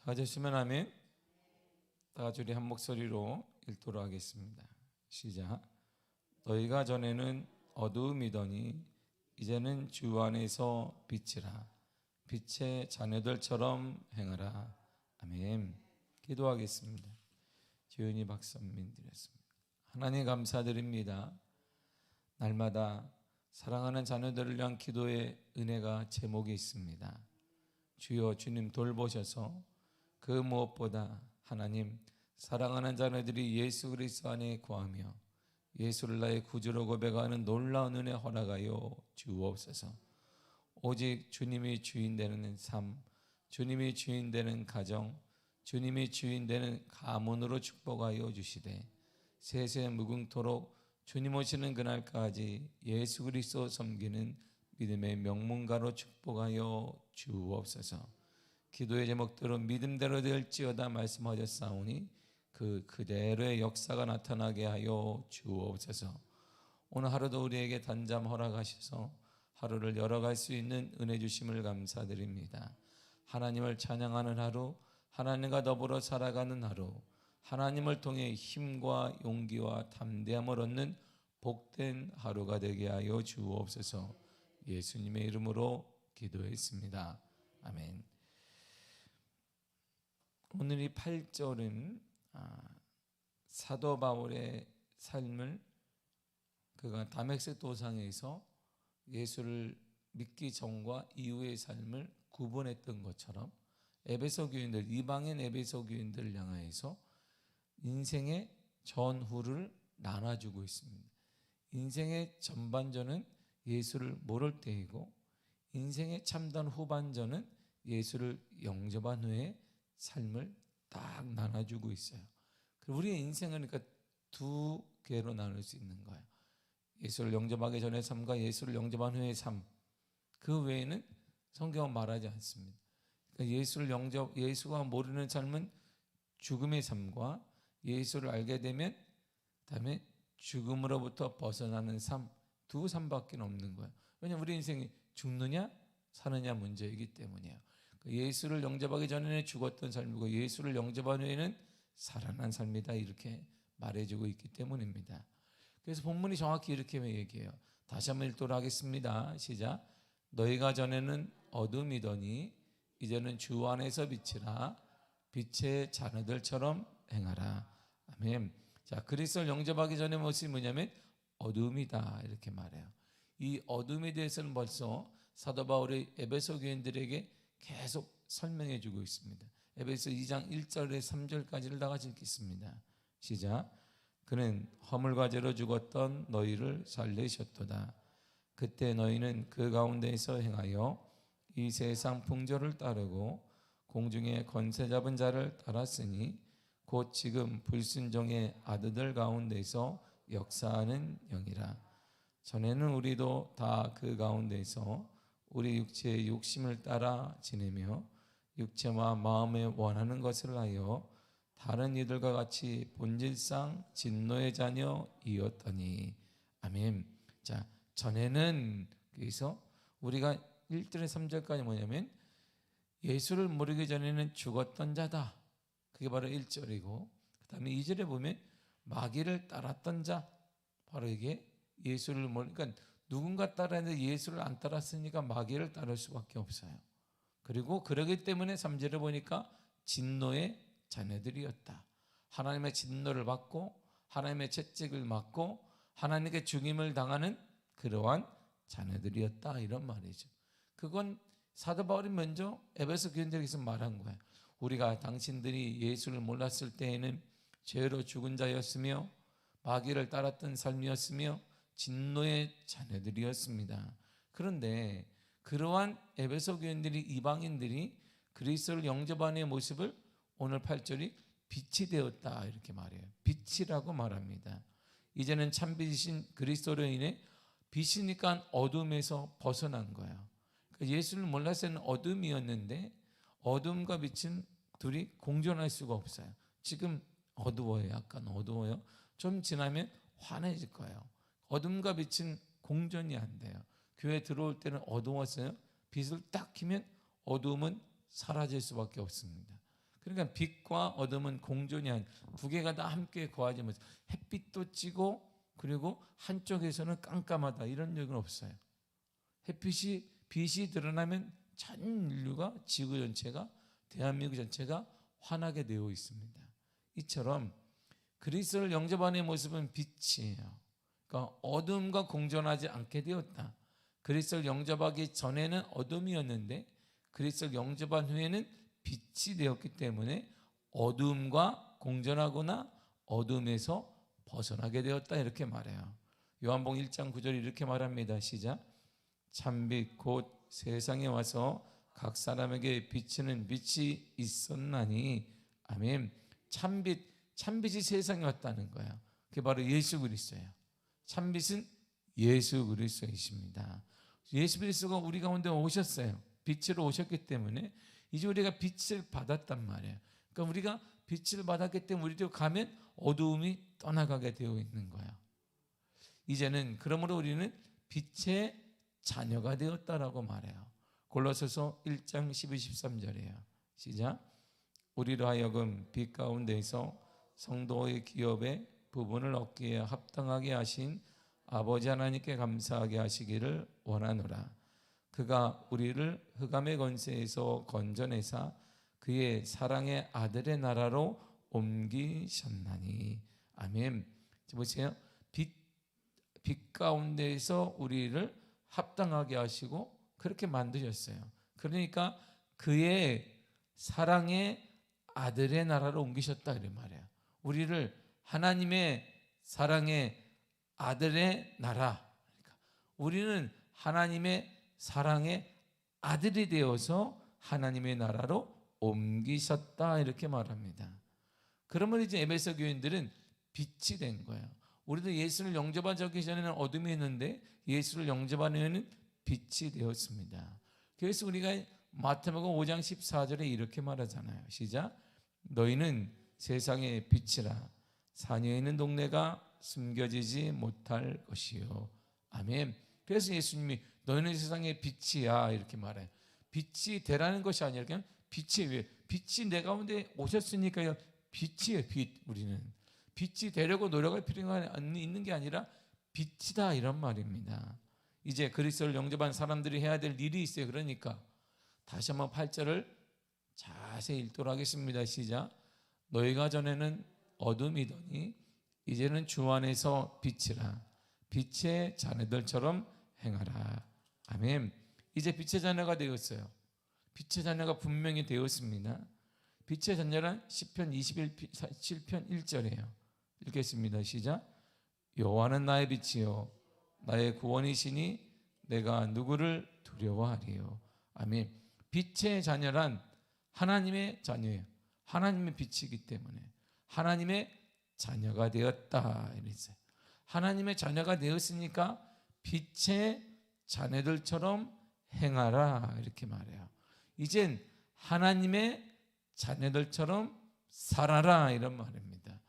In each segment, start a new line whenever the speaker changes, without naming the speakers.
찾으시면 아멘. 다 같이 우리 한 목소리로 읽도록 하겠습니다. 시작. 너희가 전에는 어두움이더니 이제는 주 안에서 빛이라. 빛의 자녀들처럼 행하라. 아멘. 기도하겠습니다. 지은이 박선민 드렸습니다. 하나님 감사드립니다. 날마다 사랑하는 자녀들을 위한 기도의 은혜가 제목에 있습니다. 주여, 주님 돌보셔서 그 무엇보다 하나님 사랑하는 자녀들이 예수 그리스도 안에 거하며 예수를 나의 구주로 고백하는 놀라운 은혜 허락하여 주옵소서. 오직 주님이 주인 되는 삶, 주님이 주인 되는 가정, 주님이 주인 되는 가문으로 축복하여 주시되 세세 무궁토록 주님 오시는 그날까지 예수 그리스도 섬기는 믿음의 명문가로 축복하여 주옵소서. 기도의 제목대로 믿음대로 될지어다 말씀하셨사오니 그대로의 역사가 나타나게 하여 주옵소서. 오늘 하루도 우리에게 단잠 허락하셔서 하루를 열어갈 수 있는 은혜 주심을 감사드립니다. 하나님을 찬양하는 하루, 하나님과 더불어 살아가는 하루, 하나님을 통해 힘과 용기와 담대함을 얻는 복된 하루가 되게 하여 주옵소서. 예수님의 이름으로 기도했습니다. 아멘. 오늘 이 8절은 사도 바울의 삶을 그가 다메섹 도상에서 예수를 믿기 전과 이후의 삶을 구분했던 것처럼 에베소 교인들, 이방인 에베소 교인들을 향하여서 인생의 전후를 나눠주고 있습니다. 인생의 전반전은 예수를 모를 때이고 인생의 참된 후반전은 예수를 영접한 후에 삶을 딱 나눠주고 있어요. 우리의 인생은 그러니까 두 개로 나눌 수 있는 거예요. 예수를 영접하기 전의 삶과 예수를 영접한 후의 삶. 그 외에는 성경은 말하지 않습니다. 그러니까 예수가 모르는 삶은 죽음의 삶과 예수를 알게 되면 그다음에 죽음으로부터 벗어나는 삶, 두 삶밖에 없는 거예요. 왜냐하면 우리 인생이 죽느냐 사느냐 문제이기 때문이에요. 예수를 영접하기 전에는 죽었던 삶이고 예수를 영접한 후에는 살아난 삶이다, 이렇게 말해주고 있기 때문입니다. 그래서 본문이 정확히 이렇게 얘기해요. 다시 한번 읽도록 하겠습니다. 시작. 너희가 전에는 어둠이더니 이제는 주 안에서 빛이라. 빛의 자녀들처럼 행하라. 아멘. 자, 그리스도를 영접하기 전에 모습이 뭐냐면 어둠이다, 이렇게 말해요. 이 어둠에 대해서는 벌써 사도 바울이 에베소 교인들에게 계속 설명해 주고 있습니다. 에베소 2장 1절에 3절까지를 다 같이 읽겠습니다. 시작. 그는 허물과 죄로 죽었던 너희를 살리셨도다. 그때 너희는 그 가운데에서 행하여 이 세상 풍조를 따르고 공중의 권세 잡은 자를 따랐으니 곧 지금 불순종의 아들들 가운데서 역사하는 영이라. 전에는 우리도 다 그 가운데서 우리 육체의 욕심을 따라 지내며 육체와 마음에 원하는 것을 하여 다른 이들과 같이 본질상 진노의 자녀이었더니. 아멘. 자, 전에는, 그래서 우리가 1절에 3절까지 뭐냐면 예수를 모르기 전에는 죽었던 자다. 그게 바로 1절이고 그 다음에 2절에 보면 마귀를 따랐던 자, 바로 이게 예수를 그러니까 누군가 따랐는데 예수를 안 따랐으니까 마귀를 따를 수밖에 없어요. 그리고 그러기 때문에 3절에 보니까 진노의 자녀들이었다. 하나님의 진노를 받고 하나님의 채찍을 맞고 하나님께 죽임을 당하는 그러한 자녀들이었다, 이런 말이죠. 그건 사도 바울이 먼저 에베소 교인들에게서 말한 거예요. 우리가 당신들이 예수를 몰랐을 때에는 죄로 죽은 자였으며 마귀를 따랐던 삶이었으며 진노의 자녀들이었습니다. 그런데 그러한 에베소 교인들이, 이방인들이 그리스도를 영접하는 모습을 오늘 8절이 빛이 되었다, 이렇게 말해요. 빛이라고 말합니다. 이제는 참빛이신 그리스도로 인해 빛이니까 어둠에서 벗어난 거예요. 그러니까 예수를 몰랐을 때는 어둠이었는데 어둠과 빛은 둘이 공존할 수가 없어요. 지금 어두워요. 약간 어두워요. 좀 지나면 환해질 거예요. 어둠과 빛은 공존이 안 돼요. 교회 들어올 때는 어두웠어요. 빛을 딱 켜면 어두움은 사라질 수밖에 없습니다. 그러니까 빛과 어둠은 공존이 두 개가 다 함께 거하지 못해. 햇빛도 찌고 그리고 한쪽에서는 깜깜하다 이런 얘기는 없어요. 빛이 드러나면 전 인류가 지구 전체가 대한민국 전체가 환하게 되어 있습니다. 이처럼 그리스도를 영접하는 모습은 빛이에요. 그러니까 어둠과 공존하지 않게 되었다. 그리스도를 영접하기 전에는 어둠이었는데 그리스도를 영접한 후에는 빛이 되었기 때문에 어둠과 공존하거나 어둠에서 벗어나게 되었다 이렇게 말해요. 요한복음 1장 9절이 이렇게 말합니다. 시작. 참빛 곧 세상에 와서 각 사람에게 비치는 빛이 있었나니 아멘. 참빛이 세상에 왔다는 거야. 그게 바로 예수 그리스도예요. 참빛은 예수 그리스도이십니다. 예수 그리스도가 우리 가운데 오셨어요. 빛으로 오셨기 때문에 이제 우리가 빛을 받았단 말이에요. 그러니까 우리가 빛을 받았기 때문에 우리도 가면 어두움이 떠나가게 되어 있는 거야. 이제는 그러므로 우리는 빛의 자녀가 되었다라고 말해요. 골로새서 1장 12, 13절이에요. 시작. 우리로 하여금 빛 가운데서 성도의 기업의 부분을 얻기에 합당하게 하신 아버지 하나님께 감사하게 하시기를 원하노라. 그가 우리를 흑암의 권세에서 건져내사 그의 사랑의 아들의 나라로 옮기셨나니 아멘. 보세요. 빛 가운데에서 우리를 합당하게 하시고 그렇게 만드셨어요. 그러니까 그의 사랑의 아들의 나라로 옮기셨다 이런 말이에요. 우리를 하나님의 사랑의 아들의 나라. 그러니까 우리는 하나님의 사랑의 아들이 되어서 하나님의 나라로 옮기셨다 이렇게 말합니다. 그러면 이제 에베소 교인들은 빛이 된 거예요. 우리도 예수를 영접하기 전에는 어둠이 있는데 예수를 영접한 후에는 빛이 되었습니다. 그래서 우리가 마태복음 5장 14절에 이렇게 말하잖아요. 시작. 너희는 세상의 빛이라 산에 있는 동네가 숨겨지지 못할 것이요. 아멘. 그래서 예수님이 너희는 세상의 빛이야 이렇게 말해요. 빛이 되라는 것이 아니라 그냥 빛이 왜? 빛이 내 가운데 오셨으니까요. 빛이에요. 빛. 우리는 빛이 되려고 노력할 필요가 있는 게 아니라 빛이다 이런 말입니다. 이제 그리스도를 영접한 사람들이 해야 될 일이 있어요. 그러니까 다시 한번 8절을 자세히 읽도록 하겠습니다. 시작. 너희가 전에는 어둠이더니 이제는 주 안에서 빛이라 빛의 자녀들처럼 행하라. 아멘. 이제 빛의 자녀가 되었어요. 빛의 자녀가 분명히 되었습니다. 빛의 자녀란 시편 27편 1절이에요. 읽겠습니다. 시작. 여호와는 나의 빛이요 나의 구원이시니 내가 누구를 두려워하리요. 아멘. 빛의 자녀란 하나님의 자녀예요. 하나님의 빛이기 때문에 하나님의 자녀가 되었다 이랬어요. 하나님의 자녀가 되었으니까 빛의 자녀들처럼 행하라 이렇게 말해요. 이젠 하나님의 자녀들처럼 살아라 이런 말입니다.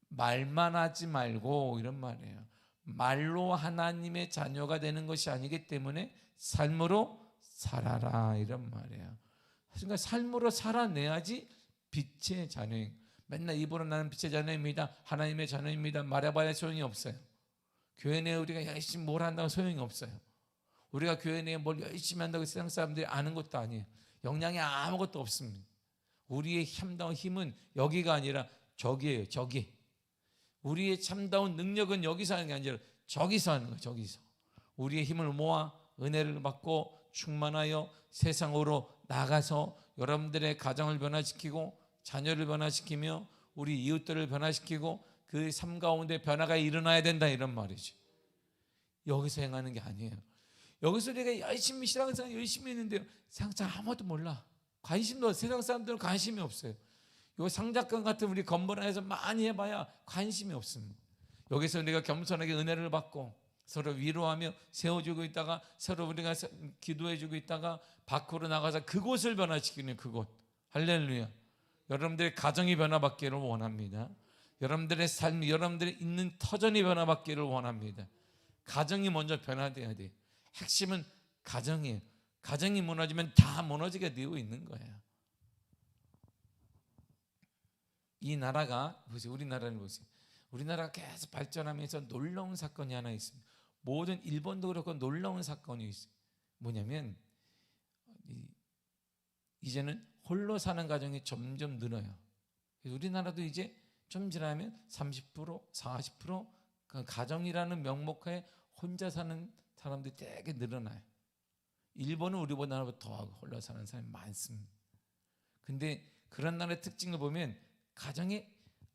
말만 하지 말고 이런 말이에요. 말로 하나님의 자녀가 되는 것이 아니기 때문에 삶으로 살아라 이런 말이에요. 그러니까 삶으로 살아내야지 빛의 자녀인. 맨날 입으로 나는 빛의 자녀입니다. 하나님의 자녀입니다. 말해봐야 소용이 없어요. 교회 내에 우리가 열심히 뭘 한다고 소용이 없어요. 우리가 교회 내에 뭘 열심히 한다고 세상 사람들이 아는 것도 아니에요. 영향이 아무것도 없습니다. 우리의 참다운 힘은 여기가 아니라 저기예요. 저기. 우리의 참다운 능력은 여기서 하는 게 아니라 저기서 하는 거예요. 저기서. 우리의 힘을 모아 은혜를 받고 충만하여 세상으로 나가서 여러분들의 가정을 변화시키고 자녀를 변화시키며 우리 이웃들을 변화시키고 그 삶 가운데 변화가 일어나야 된다 이런 말이죠. 여기서 행하는 게 아니에요. 여기서 우리가 열심히 신앙생활 열심히 했는데요. 세상 사람 아무것도 몰라. 관심도 없어요. 세상 사람들은 관심이 없어요. 요 상작관 같은 우리 건물 안에서 많이 해봐야 관심이 없습니다. 여기서 우리가 겸손하게 은혜를 받고 서로 위로하며 세워주고 있다가 서로 우리가 기도해주고 있다가 밖으로 나가서 그곳을 변화시키는 그곳. 할렐루야. 여러분들의 가정이 변화받기를 원합니다. 여러분들의 삶이 여러분들이 있는 터전이 변화받기를 원합니다. 가정이 먼저 변화돼야 돼요. 핵심은 가정이에요. 가정이 무너지면 다 무너지게 되어 있는 거예요. 이 나라가 보세요. 우리나라를 보세요. 우리나라가 계속 발전하면서 놀라운 사건이 하나 있습니다. 모든 일본도 그렇고 놀라운 사건이 있어요. 뭐냐면 이제는 홀로 사는 가정이 점점 늘어요. 우리나라도 이제 좀 지나면 30%, 40% 가정이라는 명목하에 혼자 사는 사람들이 되게 늘어나요. 일본은 우리보다 더 홀로 사는 사람이 많습니다. 근데 그런 나라의 특징을 보면 가정이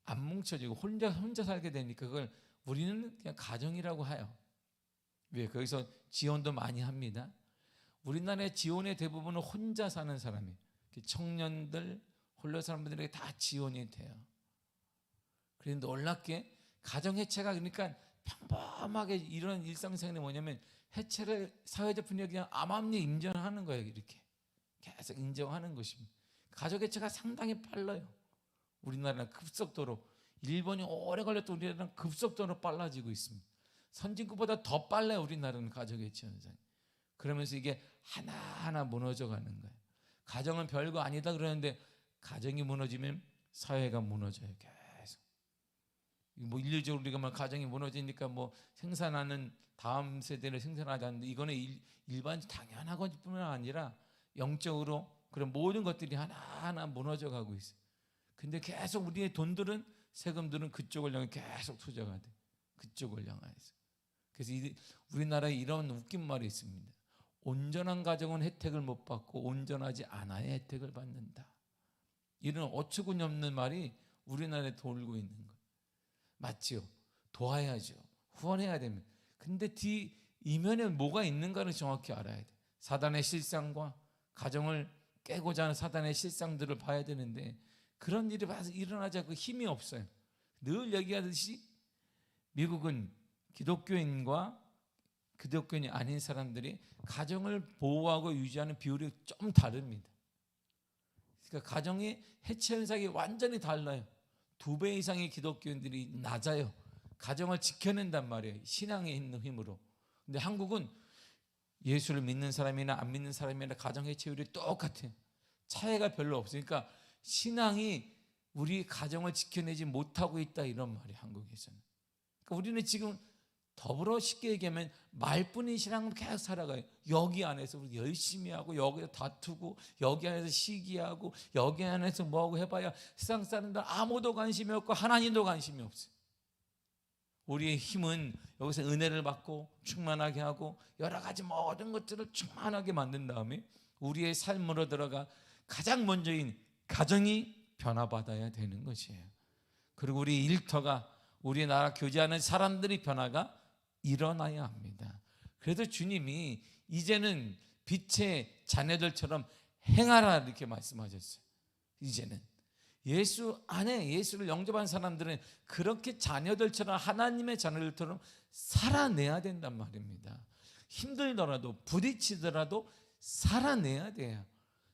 안 뭉쳐지고 혼자 살게 되니까 그걸 우리는 그냥 가정이라고 해요. 왜? 거기서 지원도 많이 합니다. 우리나라의 지원의 대부분은 혼자 사는 사람이에요. 청년들, 홀로 사는 분들에게 다 지원이 돼요. 그런데 놀랍게 가정 해체가 그러니까 평범하게 이런 일상생활이 뭐냐면 해체를 사회적 분위기가 그냥 암암리 인정하는 거예요. 이렇게 계속 인정하는 것입니다. 가족 해체가 상당히 빨라요. 우리나라는 급속도로, 일본이 오래 걸렸도 우리나라는 급속도로 빨라지고 있습니다. 선진국보다 더 빨라요. 우리나라는 가족 해체 현상이. 그러면서 이게 하나하나 무너져 가는 거예요. 가정은 별거 아니다 그러는데 가정이 무너지면 사회가 무너져요. 계속. 뭐 인류적으로 우리가 뭐 가정이 무너지니까 뭐 생산하는 다음 세대를 생산하지 않는데 이거는 일반 당연한 것뿐만 아니라 영적으로 그런 모든 것들이 하나하나 무너져 가고 있어요. 근데 계속 우리의 돈들은 세금들은 그쪽을 향해 계속 투자가 돼. 그쪽을 향해서. 그래서 우리나라에 이런 웃긴 말이 있습니다. 온전한 가정은 혜택을 못 받고 온전하지 않아야 혜택을 받는다. 이런 어처구니 없는 말이 우리나라에 돌고 있는 거예요. 맞죠? 도와야죠. 후원해야 됩니다. 근데 뒤 이면에 뭐가 있는가를 정확히 알아야 돼. 사단의 실상과 가정을 깨고자 하는 사단의 실상들을 봐야 되는데 그런 일이 일어나지 않고 힘이 없어요. 늘 얘기하듯이 미국은 기독교인과 기독교인이 아닌 사람들이 가정을 보호하고 유지하는 비율이 좀 다릅니다. 그러니까 가정의 해체 현상이 완전히 달라요. 2배 이상의 기독교인들이 낮아요. 가정을 지켜낸단 말이에요. 신앙에 있는 힘으로. 근데 한국은 예수를 믿는 사람이나 안 믿는 사람이나 가정 해체율이 똑같아요. 차이가 별로 없으니까 신앙이 우리 가정을 지켜내지 못하고 있다 이런 말이에요. 한국에서는. 그러니까 우리는 지금 더불어 쉽게 얘기하면 말뿐인 신앙으로 계속 살아가요. 여기 안에서 우리 열심히 하고 여기서 다투고 여기 안에서 시기하고 여기 안에서 뭐하고 해봐야 세상 사람들 아무도 관심이 없고 하나님도 관심이 없어요. 우리의 힘은 여기서 은혜를 받고 충만하게 하고 여러 가지 모든 것들을 충만하게 만든 다음에 우리의 삶으로 들어가 가장 먼저인 가정이 변화받아야 되는 것이에요. 그리고 우리 일터가 우리나라 교제하는 사람들이 변화가 일어나야 합니다. 그래서 주님이 이제는 빛의 자녀들처럼 행하라 이렇게 말씀하셨어요. 이제는 예수 안에 예수를 영접한 사람들은 그렇게 자녀들처럼 하나님의 자녀들처럼 살아내야 된단 말입니다. 힘들더라도 부딪히더라도 살아내야 돼요.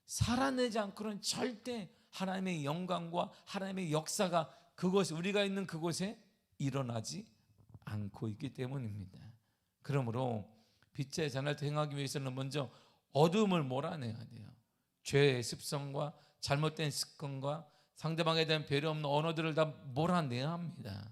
살아내지 않고는 절대 하나님의 영광과 하나님의 역사가 그곳 우리가 있는 그곳에 일어나지 않고 있기 때문입니다. 그러므로 빛의 자녀를 행하기 위해서는 먼저 어둠을 몰아내야 돼요. 죄의 습성과 잘못된 습관과 상대방에 대한 배려 없는 언어들을 다 몰아내야 합니다.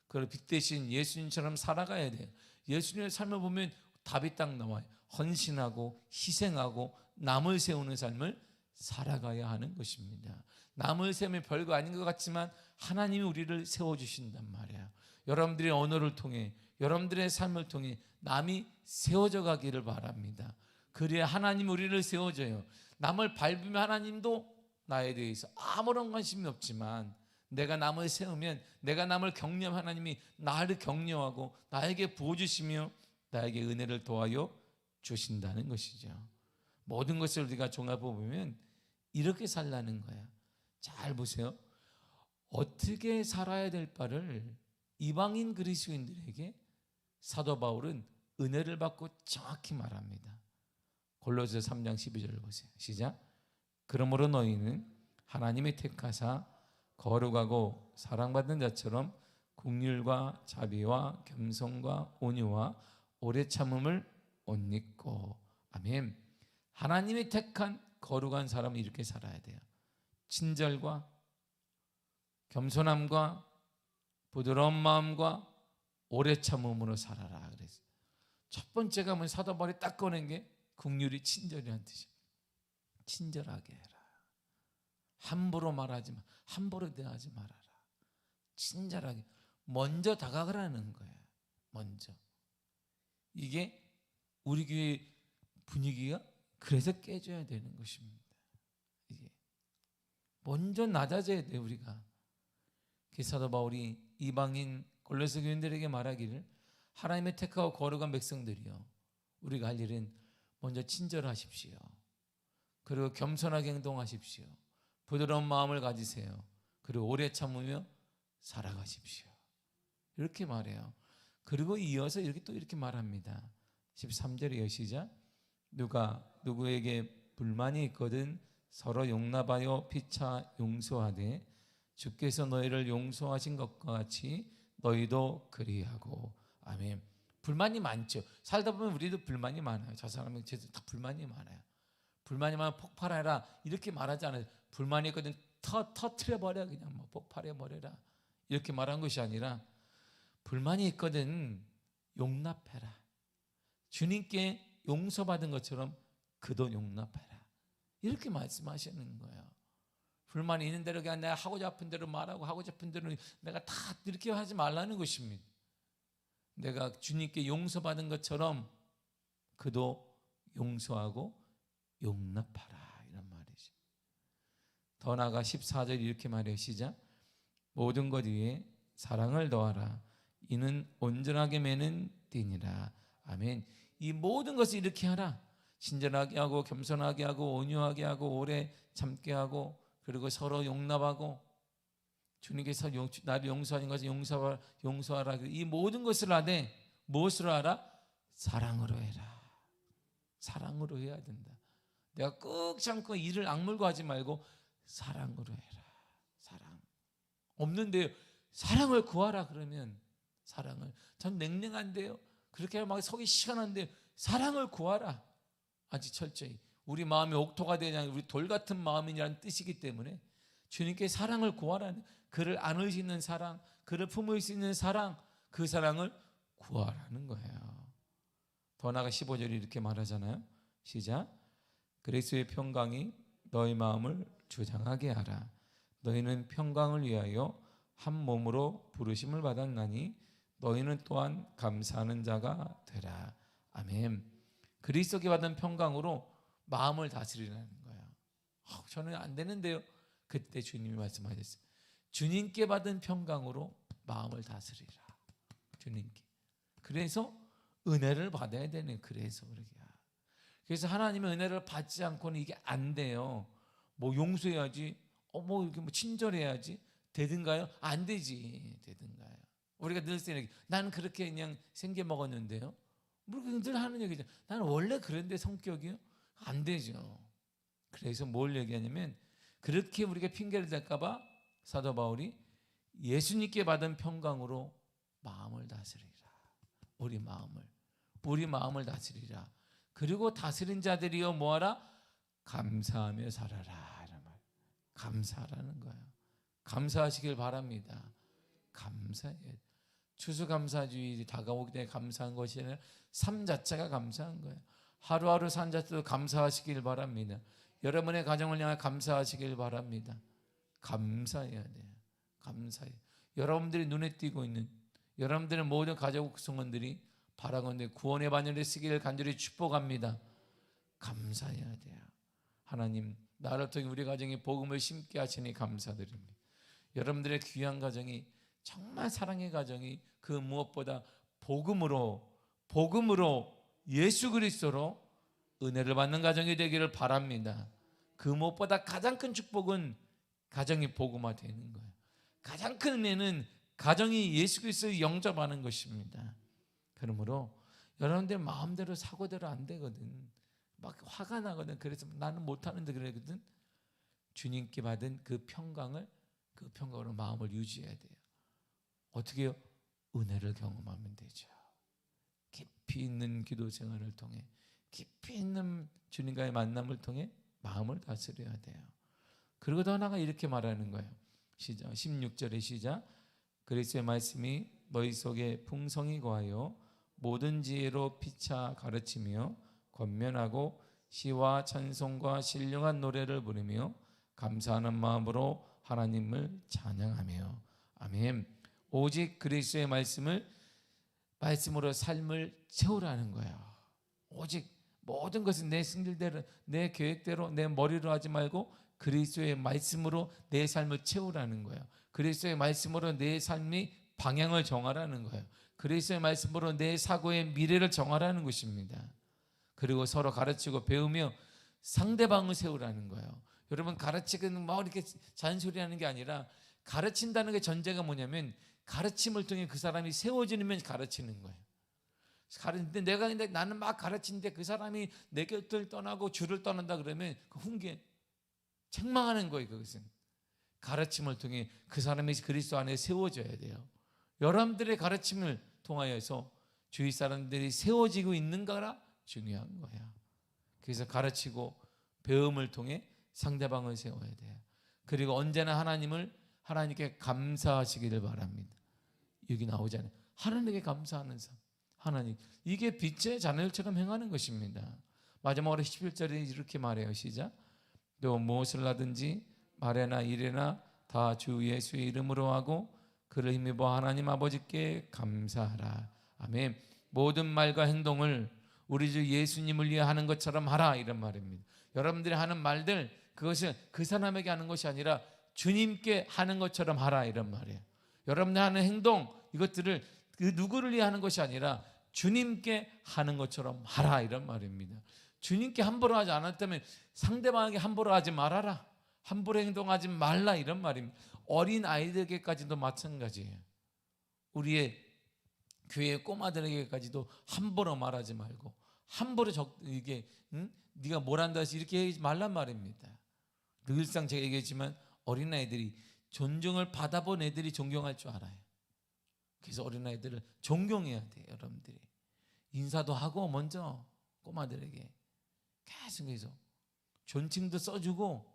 그리고 빛 대신 예수님처럼 살아가야 돼요. 예수님의 삶을 보면 답이 딱 나와요. 헌신하고 희생하고 남을 세우는 삶을 살아가야 하는 것입니다. 남을 세우면 별거 아닌 것 같지만 하나님이 우리를 세워주신단 말이에요. 여러분들의 언어를 통해 여러분들의 삶을 통해 남이 세워져 가기를 바랍니다. 그래야 하나님이 우리를 세워줘요. 남을 밟으면 하나님도 나에 대해서 아무런 관심이 없지만 내가 남을 세우면 내가 남을 격려하면 하나님이 나를 격려하고 나에게 부어주시며 나에게 은혜를 더하여 주신다는 것이죠. 모든 것을 우리가 종합해보면 이렇게 살라는 거야. 잘 보세요. 어떻게 살아야 될 바를 이방인 그리스도인들에게 사도 바울은 은혜를 받고 정확히 말합니다. 골로새서 3장 12절을 보세요. 시작. 그러므로 너희는 하나님의 택하사 거룩하고 사랑받는 자처럼 긍휼과 자비와 겸손과 온유와 오래 참음을 옷 입고. 아멘. 하나님이 택한 거룩한 사람은 이렇게 살아야 돼요. 친절과 겸손함과 부드러운 마음과 오래 참음으로 살아라 그랬어요. 첫 번째가 뭐 사도 바울이 딱 꺼낸 게 긍휼이 친절이라는 뜻이에요. 친절하게 해라. 함부로 말하지 마. 함부로 대하지 말아라. 친절하게 먼저 다가가라는 거예요. 먼저. 이게 우리 교회 분위기가 그래서 깨져야 되는 것입니다. 이게 먼저 낮아져야 돼요, 우리가. 사도 바울이 이방인 골로새 교인들에게 말하기를 하나님의 택하고 거룩한 백성들이요, 우리가 할 일은 먼저 친절하십시오. 그리고 겸손하게 행동하십시오. 부드러운 마음을 가지세요. 그리고 오래 참으며 살아가십시오. 이렇게 말해요. 그리고 이어서 이렇게 말합니다. 13절에 시작. 누가 누구에게 불만이 있거든 서로 용납하여 피차 용서하되 주께서 너희를 용서하신 것과 같이 너희도 그리하고. 아멘. 불만이 많죠. 살다 보면 우리도 불만이 많아요. 저 사람은 다 불만이 많아요. 불만이 많으면 폭발해라 이렇게 말하지 않아요. 불만이 있거든 터트려버려, 그냥 뭐 폭발해버려라 이렇게 말한 것이 아니라, 불만이 있거든 용납해라. 주님께 용서받은 것처럼 그도 용납해라. 이렇게 말씀하시는 거예요. 불만이 있는 대로 그냥 내가 하고 싶은 대로 말하고 하고 싶은 대로 내가 다 이렇게 하지 말라는 것입니다. 내가 주님께 용서받은 것처럼 그도 용서하고 용납하라, 이런 말이죠. 더 나아가 14절 이렇게 말해요. 시작. 모든 것 위에 사랑을 더하라. 이는 온전하게 매는 띠니라. 아멘. 이 모든 것을 이렇게 하라. 친절하게 하고 겸손하게 하고 온유하게 하고 오래 참게 하고 그리고 서로 용납하고 주님께서 나를 용서하는 것을 용서하라. 이 모든 것을 하되 무엇으로 하라? 사랑으로 해라. 사랑으로 해야 된다. 내가 꾹 참고 이를 악물고 하지 말고 사랑으로 해라. 사랑. 없는데요. 사랑을 구하라 그러면 사랑을. 전 냉랭한데요. 그렇게 하면 막 속이 시원한데요. 사랑을 구하라. 아주 철저히. 우리 마음이 옥토가 되지 않고 우리 돌 같은 마음이라는 뜻이기 때문에 주님께 사랑을 구하라는, 그를 안을 수 있는 사랑, 그를 품을 수 있는 사랑, 그 사랑을 구하라는 거예요. 더 나아가 15절이 이렇게 말하잖아요. 시작. 그리스도의 평강이 너희 마음을 주장하게 하라. 너희는 평강을 위하여 한 몸으로 부르심을 받았나니 너희는 또한 감사하는 자가 되라. 아멘. 그리스도께 받은 평강으로 마음을 다스리라는 거예요. 저는 안 되는데요. 그때 주님이 말씀하셨어요. 주님께 받은 평강으로 마음을 다스리라. 주님께. 그래서 은혜를 받아야 되네. 그래서 우리가. 그래서 하나님의 은혜를 받지 않고는 이게 안 돼요. 뭐 용서해야지, 뭐 이렇게 뭐 친절해야지 되든가요? 안 되지. 되든가요? 우리가 늘 쓰는 얘기, 나는 그렇게 그냥 생겨 먹었는데요. 우리가 늘 하는 얘기죠. 나는 원래 그런데 성격이요? 안 되죠. 그래서 뭘 얘기하냐면, 그렇게 우리가 핑계를 댈까봐 사도 바울이 예수님께 받은 평강으로 마음을 다스리라. 우리 마음을 다스리라. 그리고 다스린 자들이여 뭐하라? 감사하며 살아라. 이런 말. 감사하라는 거예요. 감사하시길 바랍니다. 감사해. 추수감사주의 다가오기 때문에 감사한 것이 아니라 삶 자체가 감사한 거예요. 하루하루 산 자체도 감사하시길 바랍니다. 여러분의 가정을 향해 감사하시길 바랍니다. 감사해야 돼요. 감사해. 여러분들이 눈에 띄고 있는 여러분들의 모든 가족 구성원들이 바라건대 구원의 바늘을 쓰기를 간절히 축복합니다. 감사해야 돼요. 하나님, 나를 통해 우리 가정에 복음을 심게 하시니 감사드립니다. 여러분들의 귀한 가정이 정말 사랑의 가정이 그 무엇보다 복음으로 예수 그리스도로 은혜를 받는 가정이 되기를 바랍니다. 그 무엇보다 가장 큰 축복은 가정이 복음화되는 거예요. 가장 큰 은혜는 가정이 예수 그리스도를 영접하는 것입니다. 그러므로 여러분들 마음대로 사고대로 안 되거든. 막 화가 나거든. 그래서 나는 못하는데 그러거든. 주님께 받은 그 평강으로 마음을 유지해야 돼요. 어떻게 해요? 은혜를 경험하면 되죠. 깊이 있는 기도 생활을 통해, 깊이 있는 주님과의 만남을 통해 마음을 다스려야 돼요. 그리고 더 나아가 이렇게 말하는 거예요. 시작. 16절의 시작. 그리스도의 말씀이 너희 속에 풍성히 거하여 모든 지혜로 피차 가르치며 권면하고 시와 찬송과 신령한 노래를 부르며 감사하는 마음으로 하나님을 찬양하며. 아멘. 오직 그리스도의 말씀으로 삶을 채우라는 거예요. 오직 모든 것은 내 승질대로, 내 계획대로, 내 머리로 하지 말고 그리스도의 말씀으로 내 삶을 채우라는 거예요. 그리스도의 말씀으로 내 삶이 방향을 정하라는 거예요. 그리스도의 말씀으로 내 사고의 미래를 정하라는 것입니다. 그리고 서로 가르치고 배우며 상대방을 세우라는 거예요. 여러분, 가르치기는 뭐 이렇게 잔소리하는 게 아니라, 가르친다는 게 전제가 뭐냐면 가르침을 통해 그 사람이 세워지면 가르치는 거예요. 근데 나는 막 가르치는데 그 사람이 내 곁을 떠나고 주를 떠난다 그러면 그 훈계, 책망하는 거예요. 그것은 가르침을 통해 그 사람이 그리스도 안에 세워져야 돼요. 여러분들의 가르침을 통하여서 주위 사람들이 세워지고 있는가가 중요한 거예요. 그래서 가르치고 배움을 통해 상대방을 세워야 돼요. 그리고 언제나 하나님께 감사하시기를 바랍니다. 여기 나오잖아요. 하나님께 감사하는 삶. 하나님, 이게 빛의 자녀들처럼 행하는 것입니다. 마지막으로 11절에 이렇게 말해요. 시작. 또 무엇을 하든지 말에나 일에나 다 주 예수의 이름으로 하고 그를 힘입어 하나님 아버지께 감사하라. 아멘. 모든 말과 행동을 우리 주 예수님을 위해 하는 것처럼 하라, 이런 말입니다. 여러분들이 하는 말들, 그것은 그 사람에게 하는 것이 아니라 주님께 하는 것처럼 하라, 이런 말이에요. 여러분들 하는 행동, 이것들을 그 누구를 위해 하는 것이 아니라 주님께 하는 것처럼 하라, 이런 말입니다. 주님께 함부로 하지 않았다면 상대방에게 함부로 하지 말아라, 함부로 행동하지 말라, 이런 말입니다. 어린 아이들에게까지도 마찬가지예요. 우리의 교회 꼬마들에게까지도 함부로 말하지 말고, 함부로 이게 네가 뭘 한다 해서 이렇게 하지 말란 말입니다. 늘상 제가 얘기했지만 어린아이들이 존중을 받아본 애들이 존경할 줄 알아요. 그래서 어린아이들을 존경해야 돼요. 여러분들이 인사도 하고 먼저 꼬마들에게 계속해서 존칭도 써주고,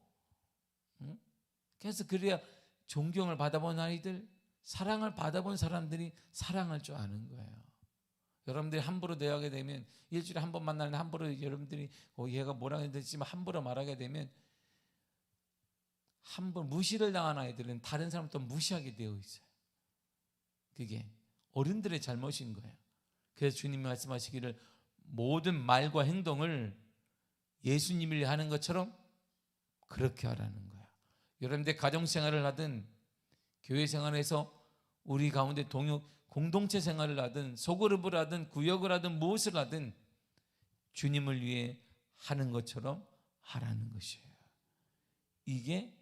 그래서 그래야 존경을 받아본 아이들, 사랑을 받아본 사람들이 사랑할 줄 아는 거예요. 여러분들이 함부로 대하게 되면, 일주일에 한 번 만나는데 함부로 여러분들이 얘가 뭐라 했지만 함부로 말하게 되면, 한 번 무시를 당한 아이들은 다른 사람을 또 무시하게 되어 있어요. 그게 어른들의 잘못인 거예요. 그래서 주님이 말씀하시기를 모든 말과 행동을 예수님이 하는 것처럼 그렇게 하라는 거예요. 여러분들 가정생활을 하든 교회 생활에서 우리 가운데 공동체 생활을 하든 소그룹을 하든 구역을 하든 무엇을 하든 주님을 위해 하는 것처럼 하라는 것이에요. 이게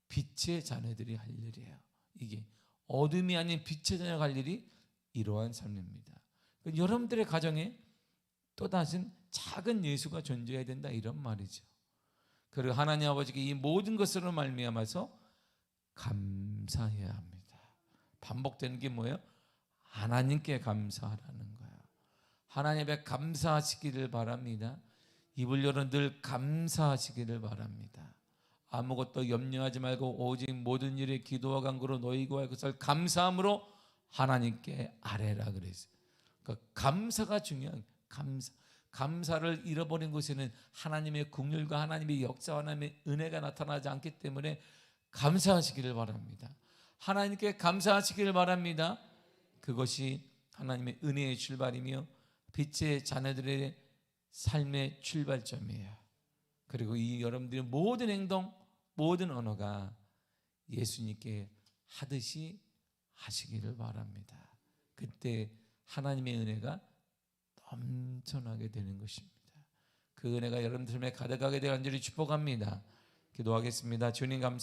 빛의 자녀들이 할 일이에요. 이게 어둠이 아닌 빛의 자녀가 할 일이 이러한 삶입니다. 여러분들의 가정에 또다시 작은 예수가 존재해야 된다, 이런 말이죠. 그리고 하나님 아버지께 이 모든 것으로 말미암아서 감사해야 합니다. 반복되는 게 뭐예요? 하나님께 감사하라는 거예요. 하나님께 감사하시기를 바랍니다. 입을 열어 늘 감사하시기를 바랍니다. 아무것도 염려하지 말고 오직 모든 일에 기도와 간구로 너희가 그것을 감사함으로 하나님께 아뢰라 그랬어요. 그러니까 감사가 중요한, 감사를 잃어버린 곳에는 하나님의 긍휼과 하나님의 역사와 하나님의 은혜가 나타나지 않기 때문에 감사하시기를 바랍니다. 하나님께 감사하시기를 바랍니다. 그것이 하나님의 은혜의 출발이며 빛의 자녀들의 삶의 출발점이에요. 그리고 이 여러분들의 모든 행동, 모든 언어가 예수님께 하듯이 하시기를 바랍니다. 그때 하나님의 은혜가 넘쳐나게 되는 것입니다. 그 은혜가 여러분들 삶에 가득하게 되어 간절히 축복합니다. 기도하겠습니다. 주님 감사합니다.